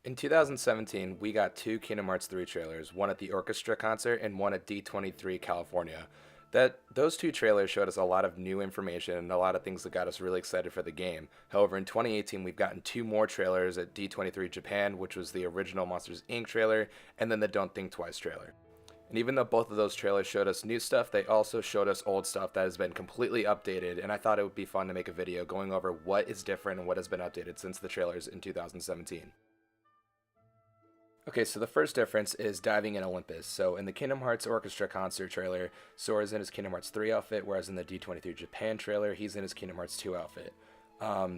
In 2017, we got two Kingdom Hearts 3 trailers, one at the Orchestra concert and one at D23 California. Those two trailers showed us a lot of new information and a lot of things that got us really excited for the game. However, in 2018, we've gotten two more trailers at D23 Japan, which was the original Monsters Inc. trailer and then the Don't Think Twice trailer. And even though both of those trailers showed us new stuff, they also showed us old stuff that has been completely updated, and I thought it would be fun to make a video going over what is different and what has been updated since the trailers in 2017. Okay, so the first difference is diving in Olympus. So in the Kingdom Hearts Orchestra concert trailer, Sora's in his Kingdom Hearts 3 outfit, whereas in the D23 Japan trailer, he's in his Kingdom Hearts 2 outfit.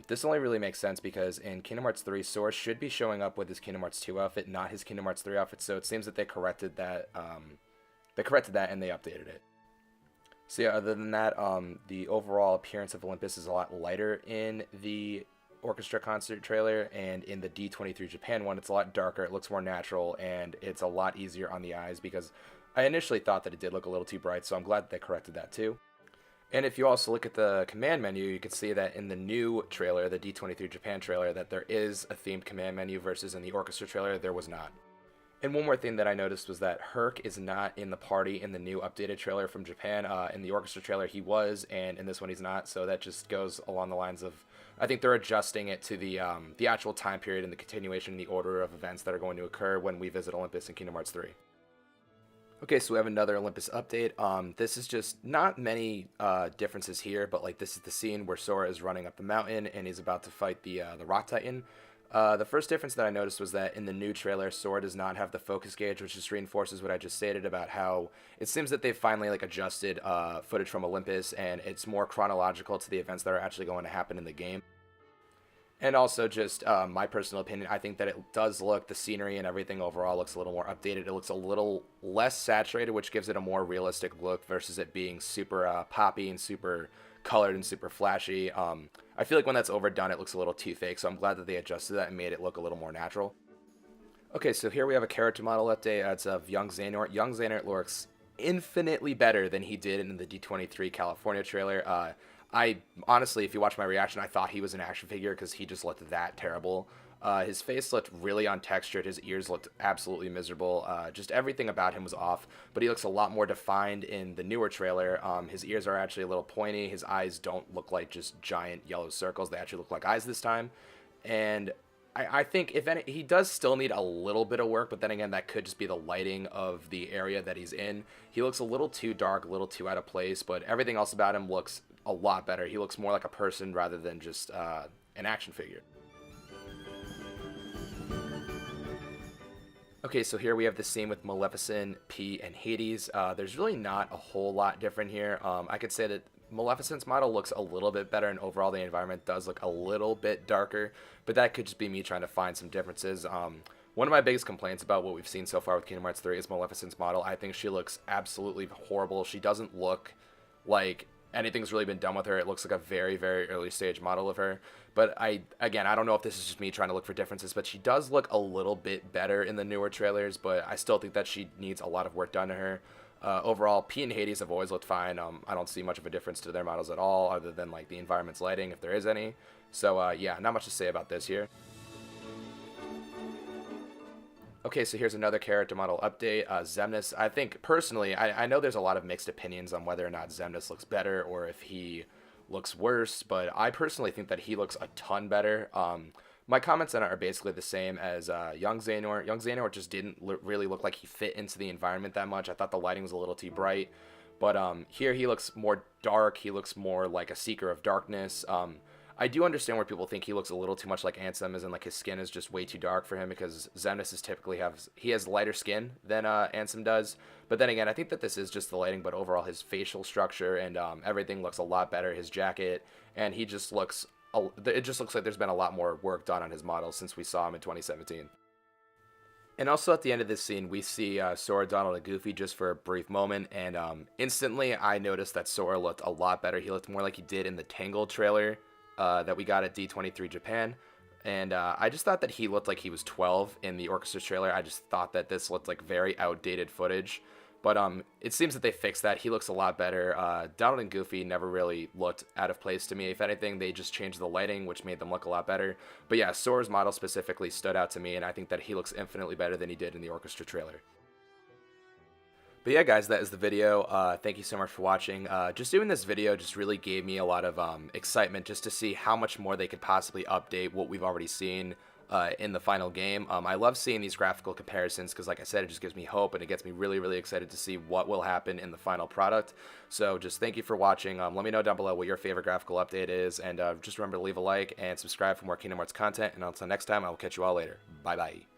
This only really makes sense because in Kingdom Hearts 3, Sora should be showing up with his Kingdom Hearts 2 outfit, not his Kingdom Hearts 3 outfit. So it seems that they corrected that. They corrected that and they updated it. So yeah, other than that, the overall appearance of Olympus is a lot lighter in the orchestra concert trailer, and in the D23 Japan one, it's a lot darker. It looks more natural, and it's a lot easier on the eyes because I initially thought that it did look a little too bright, so I'm glad that they corrected that too. And if you also look at the command menu, you can see that in the new trailer, the D23 Japan trailer, that there is a themed command menu versus in the orchestra trailer, there was not. And one more thing that I noticed was that Herc is not in the party in the new updated trailer from Japan. In the orchestra trailer, he was, and in this one, he's not. So that just goes along the lines of, I think they're adjusting it to the actual time period and the continuation, and the order of events that are going to occur when we visit Olympus in Kingdom Hearts 3. Okay, so we have another Olympus update. This is just not many differences here, but like this is the scene where Sora is running up the mountain and he's about to fight the Rock Titan. The first difference that I noticed was that in the new trailer, Sora does not have the focus gauge, which just reinforces what I just stated about how it seems that they've finally like adjusted footage from Olympus, and it's more chronological to the events that are actually going to happen in the game. And also, just my personal opinion, I think that it does look, the scenery and everything overall looks a little more updated. It looks a little less saturated, which gives it a more realistic look versus it being super poppy and super colored and super flashy. I feel like when that's overdone, it looks a little too fake, so I'm glad that they adjusted that and made it look a little more natural. Okay, so here we have a character model update. It's of young Xehanort. Young Xehanort looks infinitely better than he did in the D23 California trailer. I honestly, if you watch my reaction, I thought he was an action figure because he just looked that terrible. His face looked really untextured. His ears looked absolutely miserable. Just everything about him was off. But he looks a lot more defined in the newer trailer. His ears are actually a little pointy. His eyes don't look like just giant yellow circles. They actually look like eyes this time. And I think if any, he does still need a little bit of work, but then again, that could just be the lighting of the area that he's in. He looks a little too dark, a little too out of place, but everything else about him looks a lot better. He looks more like a person rather than just an action figure. Okay, so here we have the scene with Maleficent, P, and Hades. There's really not a whole lot different here. I could say that Maleficent's model looks a little bit better, and overall the environment does look a little bit darker, but that could just be me trying to find some differences. One of my biggest complaints about what we've seen so far with Kingdom Hearts 3 is Maleficent's model. I think she looks absolutely horrible. She doesn't look like anything's really been done with her. It looks like a very, very early stage model of her. But I don't know if this is just me trying to look for differences, but she does look a little bit better in the newer trailers, but I still think that she needs a lot of work done to her. Overall, P and Hades have always looked fine. I don't see much of a difference to their models at all, other than like the environment's lighting, if there is any. So yeah, not much to say about this here. Okay, so here's another character model update. Xemnas, I think personally, I know there's a lot of mixed opinions on whether or not Xemnas looks better or if he looks worse, but I personally think that he looks a ton better. My comments on it are basically the same as young Xehanort. Young Xehanort just didn't really look like he fit into the environment that much. I thought the lighting was a little too bright, but here he looks more dark. He looks more like a seeker of darkness. I do understand where people think he looks a little too much like Ansem, as in like his skin is just way too dark for him, because Xemnas is typically he has lighter skin than Ansem does. But then again, I think that this is just the lighting, but overall his facial structure and everything looks a lot better. His jacket, and he just looks, it just looks like there's been a lot more work done on his model since we saw him in 2017. And also at the end of this scene, we see Sora, Donald, and Goofy just for a brief moment, and instantly I noticed that Sora looked a lot better. He looked more like he did in the Tangled trailer that we got at D23 Japan. And I just thought that he looked like he was 12 in the Orchestra trailer. I just thought that this looked like very outdated footage. But it seems that they fixed that. He looks a lot better. Donald and Goofy never really looked out of place to me. If anything, they just changed the lighting, which made them look a lot better. But yeah, Sora's model specifically stood out to me, and I think that he looks infinitely better than he did in the orchestra trailer. But yeah, guys, that is the video. Thank you so much for watching. Just doing this video just really gave me a lot of excitement just to see how much more they could possibly update what we've already seen in the final game. I love seeing these graphical comparisons because, like I said, it just gives me hope and it gets me really, really excited to see what will happen in the final product. So just thank you for watching. Let me know down below what your favorite graphical update is, and just remember to leave a like and subscribe for more Kingdom Hearts content. And until next time, I will catch you all later. Bye-bye.